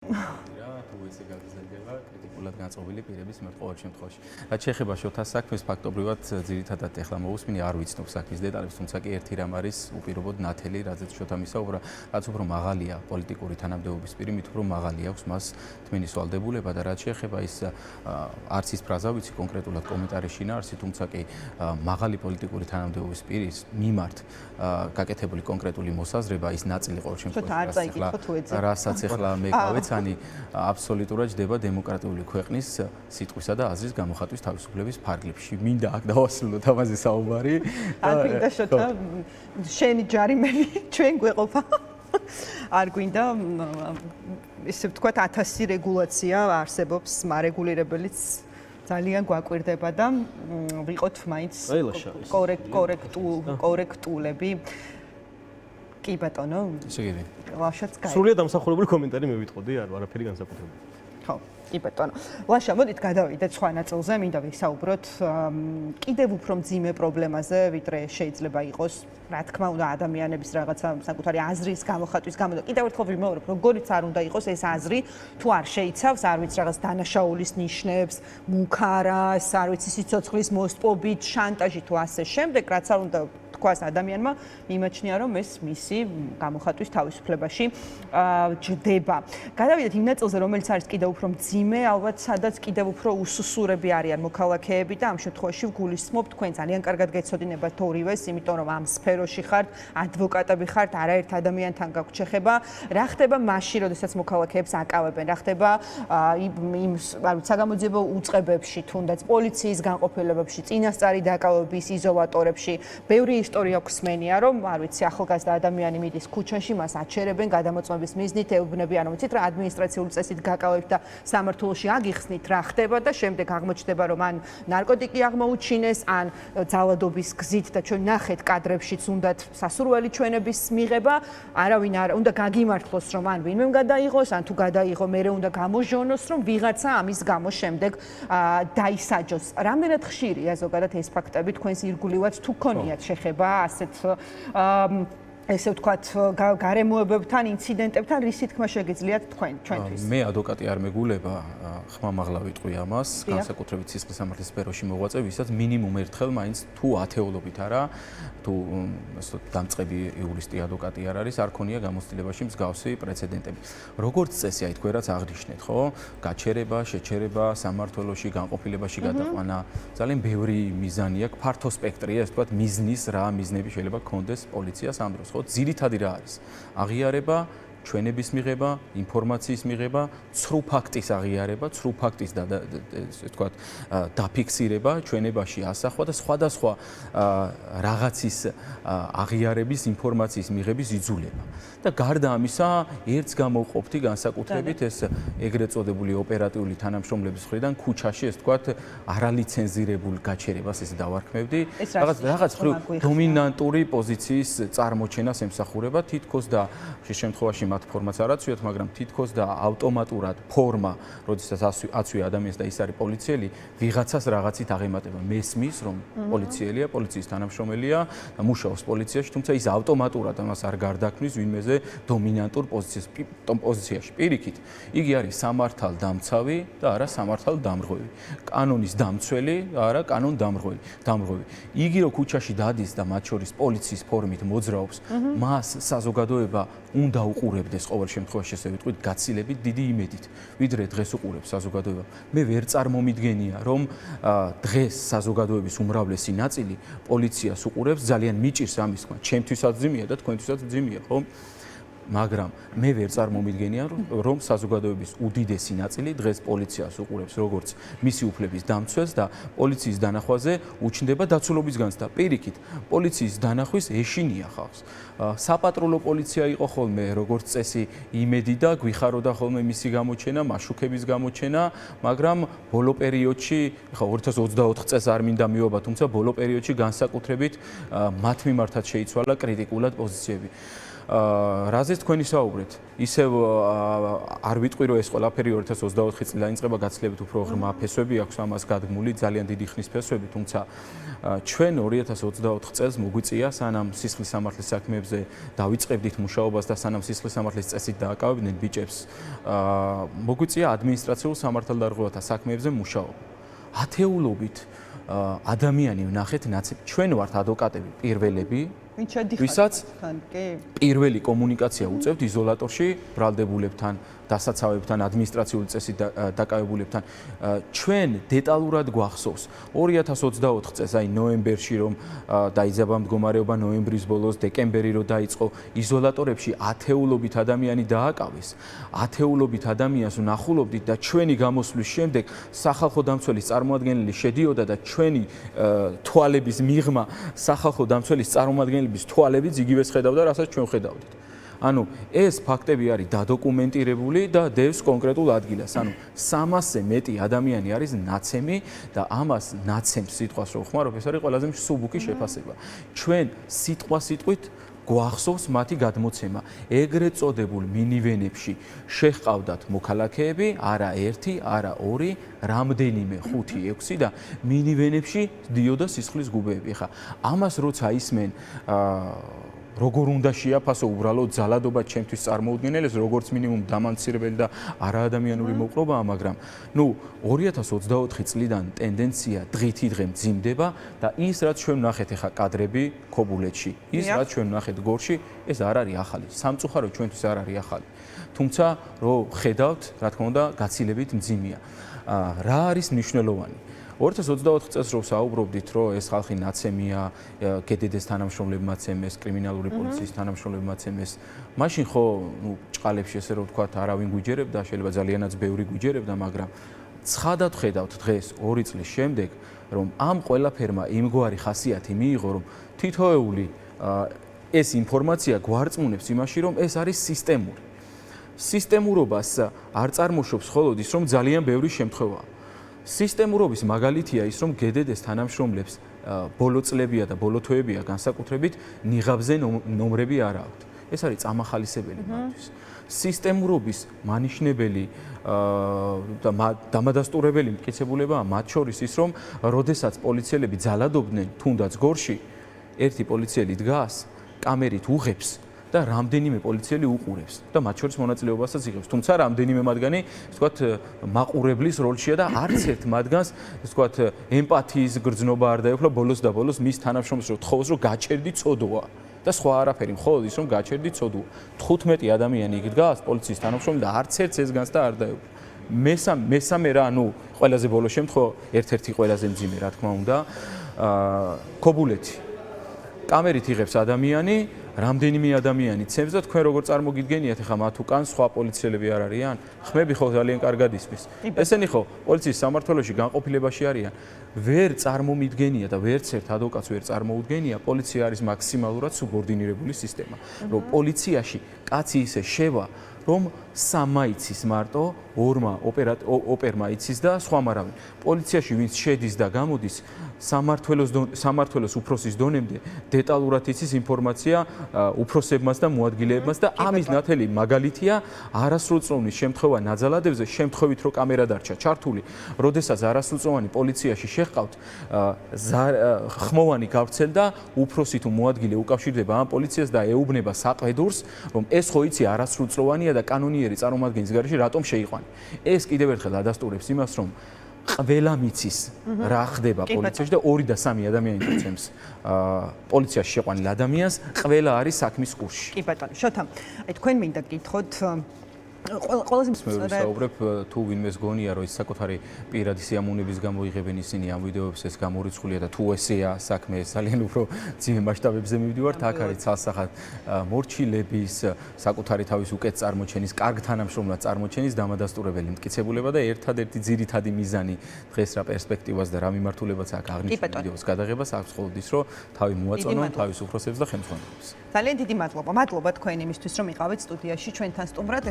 თუ ესე გაგრძელდება კრიტიკულად განწყობილი პირების მიმართ ყოველ შემთხვევაში. რაც შეეხება შოთა საქმეს, ფაქტობრივად ძირითადად ეხლა მოусმინი არ ვიცნობ საქმის დეტალებს, თუმცა კი ერთი რამ არის უპირობოდ ნათელი, რაზეც შოთა მისაუბრა, რაც უფრო მაღალია პოლიტიკური თანამდებობის პირი, მით უფრო მაღალი აქვს მას თმენის ვალდებულება და რაც შეეხება ის არც ის ფრაზა ვიცი კონკრეტულად კომენტარის შინაარსი, თუმცა კი მაღალი პოლიტიკური თანამდებობის პირის მიმართ გაკეთებული კონკრეტული მოსაზრება ის ნაწილი ყოველ შემთხვევაში რასაც ეხლა მე გავეცანი აბსოლუტურად ჯდება დემოკრატიული ქვეყნის სიტყვისა და აზრის გამოხატვის თავისუფლების ფარგლებში. მინდა აქ დავასრულოთ ამაზე საუბარი. არ გვინდა შოთა შენი ჯარიმები ჩვენ გვეყოფა. არ გვინდა ისე ვთქვათ 1000 რეგულაცია არსებობს, მარეგულირებელიც ძალიან გვაკვირდება და ვიყოთ მაინც კორექტულები. კი ბატონო. ესე იგი. ლაშაც გაიგე. სრულიად დამსახურებული კომენტარი მე ვიტყოდი, არაფერი განსაკუთრებული. ხო, კი ბატონო. ლაშა, მოდით გადავიდეთ სხვა ნაწილზე, მინდა ვისაუბროთ კიდევ უფრო მძიმე პრობლემაზე, ვიდრე შეიძლება იყოს, რა თქმა უნდა, ადამიანების რაღაცა საკუთარი აზრის გამოხატვის გამო და კიდევ ერთხელ ვიმეორებ, როგორიც არ უნდა იყოს ეს აზრი, თუ არ შეიცავს, არ ვიცი, რაღაც დანაშაულის ნიშნებს, მუქარას, არ ვიცი, სიცოცხლის მოსპობით, შანტაჟი თუ ასე შემდეგ, რაც არ უნდა თქვას ადამიანმა მიმაჩნია რომ ეს მისი გამოხატვის თავისუფლებაში ჯდება. გადავიდეთ იმ ნაწილზე, რომელიც არის კიდევ უფრო მძიმე, ალბათ სადაც კიდევ უფრო უსუსურები არიან მოქალაქეები და ამ შემთხვევაში ვგულისხმობ თქვენ ძალიან კარგად გეცოდინებათ ორივეს, იმიტომ რომ ამ სფეროში ხართ, ადვოკატები ხართ, არაერთ ადამიანთან გაქვთ შეხება. რა ხდება მაშინ, როდესაც მოქალაქეებს აკავებენ? რა ხდება იმ საგამოძიებო უწყებებში, თუნდაც პოლიციის განყოფილებებში, წინასწარი დაკავების იზოლატორებში? ბევრი ისტორია გვსმენია, რომ არ ვიცი, ახალგაზრდა ადამიანი მიდის ქუჩაში, მას აჩერებენ გადამოწმების მიზნით, ეუბნებიან, რომ იცით რა, ადმინისტრაციული წესით გაკავებთ და სამართლოში აგიხსნით, რა ხდება და შემდეგ აღმოჩნდება, რომ ან ნარკოტიკი აღმოუჩინეს, ან ძალადობის გზით და ჩვენ ნახეთ კადრებშიც უნდათ სასურველი ჩვენების მიღება, არავინ არ უნდა გაგიმართლოს, რომ ან ვინმე გადაიღოს, ან თუ გადაიღო, მერე უნდა გამოჟონოს, რომ ვიღაცა ამის გამო შემდეგ დაისაჯოს. რამდენად ხშირია ზოგადად ეს ფაქტები თქვენს ირგვლივად თუ გქონიათ შეხება ასეთ ესე ვთქვათ გარემოებებთან, ინციდენტებთან, რის თქმა შეგიძლიათ ჩვენთვის? მე ადვოკატი არ მეგულება, ხმამაღლა ვიტყვი ამას, განსაკუთრებით სისხლის სამართლის სფეროში მოღვაწე, ვისაც მინიმუმ ერთხელ მაინც თუ ათეულობით არა, თუ დამწყები იურისტი ადვოკატი არ არის, არ ქონია გამოცდილებაში მსგავსი პრეცედენტები. როგორც წესი, აი თქვენ რაც აღნიშნეთ, ხო? გაჩერება, შეჩერება, სამმართველოში განყოფილებაში გადაყვანა, ძალიან ბევრი მიზანი აქვს, ფართო სპექტრია, ასე ვთქვათ, მიზნის რა მიზნები შეიძლება გქონდეს პოლიციას ამ დროს, ხო? ძირითადი რა არის? აღიარება, ჩვენების მიღება, ინფორმაციის მიღება, ცრუ ფაქტის აღიარება, ცრუ ფაქტის ესე ვთქვათ, დაფიქსირება, ჩვენებაში ასახვა და სხვადასხვა რაღაცის აღიარების, ინფორმაციის მიღების იძულება. და გარდა ამისა, ერთს გამოვყოფთი განსაკუთრებით ეს ეგრეთ წოდებული ოპერატიული თანამშრომლების მხრიდან ქუჩაში, ესე ვთქვათ, არალიცენზირებულ გაჩერებას ესე დავარქმევდი. რაღაც დომინანტური პოზიციის წარმოჩენას ემსახურება თითქოს და ხშირ შემთხვევაში მათ ფორმაც არ აცვიათ, მაგრამ თითქოს და ავტომატურად ფორმა, როდესაც აცვია ადამიანს და ის არის პოლიციელი, ვიღაცას რაღაცით აღემატება. მესმის, რომ პოლიციელია, პოლიციის თანამშრომელია და მუშაობს პოლიციაში, თუმცა ის ავტომატურად ამას არ გარდაქმნის ვინმეზე დომინანტურ პოზიციაში. პირიქით, იგი არის სამართალდამცავი და არა სამართალდამრღვევი. კანონის დამცველი და არა კანონდამრღვევი. იგი რო ქუჩაში დადის და მათ შორის პოლიციის ფორმით მოძრაობს, მას საზოგადოება უნდა უყურებდეს ყოველ შემთხვევაში, ესე ვიტყვით, გაცილებით დიდი იმედით, ვიდრე დღეს უყურებს საზოგადოება. მე ვერ წარმომიდგენია, რომ დღეს საზოგადოების უმრავლესი ნაწილი პოლიციას უყურებს, ძალიან მიჭირს ამის თქმა, ჩემთვისაც ძიმია და თქვენთვისაც ძიმია, ხო? მაგრამ მე ვერ წარმომიდგენია, რომ საზოგადოების უდიდესი ნაწილი დღეს პოლიციას უყურებს როგორც მისი უფლების დამცველს და პოლიციის დანახვაზე უჩნდება დაცულობის განცდა. პირიქით, პოლიციის დანახვის ეშინია ხალხს. საპატრულო პოლიცია იყო ხოლმე როგორც წესი იმედი და გვიხაროდა ხოლმე მისი გამოჩენა, მაშუქების გამოჩენა, მაგრამ ბოლო პერიოდში, ხა 2024 წელს არ მინდა მიობა, თუმცა ბოლო პერიოდში განსაკუთრებით მათ მიმართაც შეიცვალა კრიტიკულად პოზიციები. რაზეც თქვენი საუბრეთ, ისევ არ ვიტყვი რომ ეს ყველაფერი 2024 წლიდან იწყება, გაცილებით უფრო ღრმა ფესვები აქვს ამას გადგმული, ძალიან დიდი ხნის ფესვები, თუმცა ჩვენ 2024 წელს მოგვიწია სანამ სისხლის სამართლის საქმეებზე დავიწყებდით მუშაობას და სანამ სისხლის სამართლის წესით დააკავებდნენ ბიჭებს, მოგვიწია ადმინისტრაციულ სამართალდარღვევათა საქმეებზე მუშაობა. ათეულობით ადამიანი ვნახეთ ნაცემ. ჩვენ ვართ ადვოკატები პირველები, ვისაც პირველი კომუნიკაცია უწევთ იზოლატორში ბრალდებულებთან, დასაცავებთან, ადმინისტრაციული წესით დაკავებულებთან. ჩვენ დეტალურად გვახსოვს 2024 წელს, აი ნოემბერში რომ დაიძაბა მდგომარეობა, ნოემბრის ბოლოს, დეკემბერი რომ დაიწყო, იზოლატორებში ათეულობით ადამიანი დააკავეს. ათეულობით ადამიანს ვნახულობდით და ჩვენი გამოსვლის შემდეგ სახალხო დამცველის წარმოადგენელი შედიოდა და ჩვენი თვალების მიღმა სახალხო დამცველის წარმოადგენლების თვალებიც იგივეს ხედავდა, რასაც ჩვენ ხედავდით. ანუ ეს ფაქტები არის დადოკუმენტირებული და დევს კონკრეტულ ადგილას. ანუ 300-ზე მეტი ადამიანი არის ნაცემი და ამას ნაცემს სიტყვას რო ხმარობ, ეს არის ყველაზე მსუბუქი შეფასება. ჩვენ სიტყვასიტყვით გვახსოვს მათი გადმოცემა. ეგრეთ წოდებულ მინივენებში შეჰყავდათ მოქალაქეები, არა ერთი, არა ორი, რამდენიმე 5-6 და მინივენებში დიოდა სისხლის გუბეები. ხა ამას როცა ისმენ როგორ უნდა შეაფასო უბრალოდ ძალადობა ჩემთვის წარმოუდგენელს, როგორც მინიმუმ დამამცირებელი და არაადამიანური მოპყრობაა, მაგრამ 2024 წლიდან ტენდენცია დღითი დღე მძიმდება და ის რაც ჩვენ ვნახეთ ახლა კადრები ქობულეთში, ის რაც ჩვენ ვნახეთ გორში, ეს არ არის ახალი. სამწუხაროდ ჩვენთვის არ არის ახალი. თუმცა რო ხედავთ, რა თქმა უნდა, გაცილებით მძიმეა. რა არის მნიშვნელოვანი? 2024 წელს რო საუბრობდით, რომ ეს ხალხი ნაცემია, გედედეს თანამშრომლებმა ცემეს, კრიმინალური პოლიციის თანამშრომლებმა ცემეს, მაშინ ხო, ჭყალებში ესე რომ ვთქვათ, არავინ გვიჯერებდა, შეიძლება ძალიანაც ბევრი გვიჯერებდა, მაგრამ ცხადად ხედავთ დღეს 2 წლის შემდეგ, რომ ამ ყველაფერმა იმგვარი ხასიათი მიიღო, რომ თითოეული ეს ინფორმაცია გვარწმუნებს იმაში, რომ ეს არის სისტემური. სისტემურობას არ წარმოშობს მხოლოდ ის, რომ ძალიან ბევრი შემთხვევაა. სისტემურობის მაგალითია ის, რომ გედედეს თანამშრომლებს ბოლო წლებია და ბოლო თვეებია განსაკუთრებით ნიღაბზე ნომრები არ აქვთ. ეს არის წამახალისებელი მათთვის. სისტემურობის მანიშნებელი და დამადასტურებელი მტკიცებულებაა მათ შორის ის, რომ როდესაც პოლიციელები ძალადობდნენ თუნდაც გორში, ერთი პოლიციელი დგას, კამერით უღებს და რამდენიმე პოლიციელი უყურებს და მათ შორის მონაწილეობასაც იღებს. თუმცა რამდენიმე მათგანი, ვთქვათ, მაყურებლის როლშია და არც ერთ მათგანს, ვთქვათ, ემპათიის გრძნობა არ დაეუფლა ბოლოს და ბოლოს მის თანამშრომლებს რომ თხოვოს, რომ გაჩერდი ცოდოა და სხვა არაფერი, მხოლოდ ის რომ გაჩერდი ცოდოა. 15 ადამიანი იქ დგას პოლიციის თანამშრომლები და არც ერთს ეს განს და არ დაეუფლა. მესამე რა, ანუ ყველაზე ბოლო შემთხვევა, ერთ-ერთი ყველაზე მძიმე, რა თქმა უნდა, ქობულეთი. კამერით იღებს ადამიანი, რამდენიმე ადამიანი ცემს და თქვენ როგორ წარმოგიდგენიათ, ახლა მათ უკან სხვა პოლიციელები არ არიან? ხმები ხო ძალიან კარგად ისმის. ესენი ხო პოლიციის სამმართველოში განყოფილებაში არიან. ვერ წარმომიდგენია და ვერც ერთ ადვოკატს ვერ წარმოუდგენია, პოლიცია არის მაქსიმალურად სუბორდინირებული სისტემა. რომ პოლიციაში კაცი ისე შევა, რომ 3 იცის მარტო, 2 ოპერმა იცის და სხვა მარავინ. პოლიციაში ვინც შედის და გამოდის, სამმართველოს უფროსის დონემდე დეტალურად იცის ინფორმაცია უფროსებმაც და მოადგილეებმაც და ამის ნათელი მაგალითია არასრულწლოვნის შემთხვევა ნაძალადებზე, შემთხვევით რომ კამერა დარჩა ჩართული, როდესაც არასრულწლოვანი პოლიციაში შეჰყავთ, ხმოვანი გავრცელდა, უფროსი თუ მოადგილე უკავშირდება ამ პოლიციას და ეუბნება საყედურს, რომ ეს ხო იცი არასრულწლოვანია და კანონიერი წარმომადგენლის გარეშე რატომ შეიყვანი. ეს კიდევ ერთხელ ადასტურებს იმას, რომ ყველა მიცის რა ხდება პოლიციაში და 2 და 3 ადამიანი თუცემს პოლიციაში შეყვანილ ადამიანს, ყველა არის საქმის კურსში. კი ბატონო, შოთა, აი თქვენ მინდა გითხოთ ყველაზე საუბრებ თუ ვინმეს გონია რომ ის საკუთარი პირადი სიამოვნების გამო იღებენ ისინი ამ ვიდეოებს, ეს გამორიცხულია და თუ ესეა საქმე, ძალიან უფრო ძიმე მასშტაბებზე მივდივართ, აქ არის ცალსახად მორჩილების, საკუთარი თავის უკეთ წარმოჩენის, კარგ თანამშრომლად წარმოჩენის დამადასტურებელი მტკიცებულება და ერთადერთი ძირითადი მიზანი დღეს რა პერსპექტივას და რა მიმართულებაც აქ აღნიშნულ ვიდეოს გადაღებას აქვს მხოლოდ ის, რომ თავი მოაწონონ თავის უფროსებს და ხელმძღვანელებს. ძალიან დიდი მადლობა. მადლობა თქვენ იმისთვის, რომ იყავით სტუდიაში ჩვენთან სტუმრად.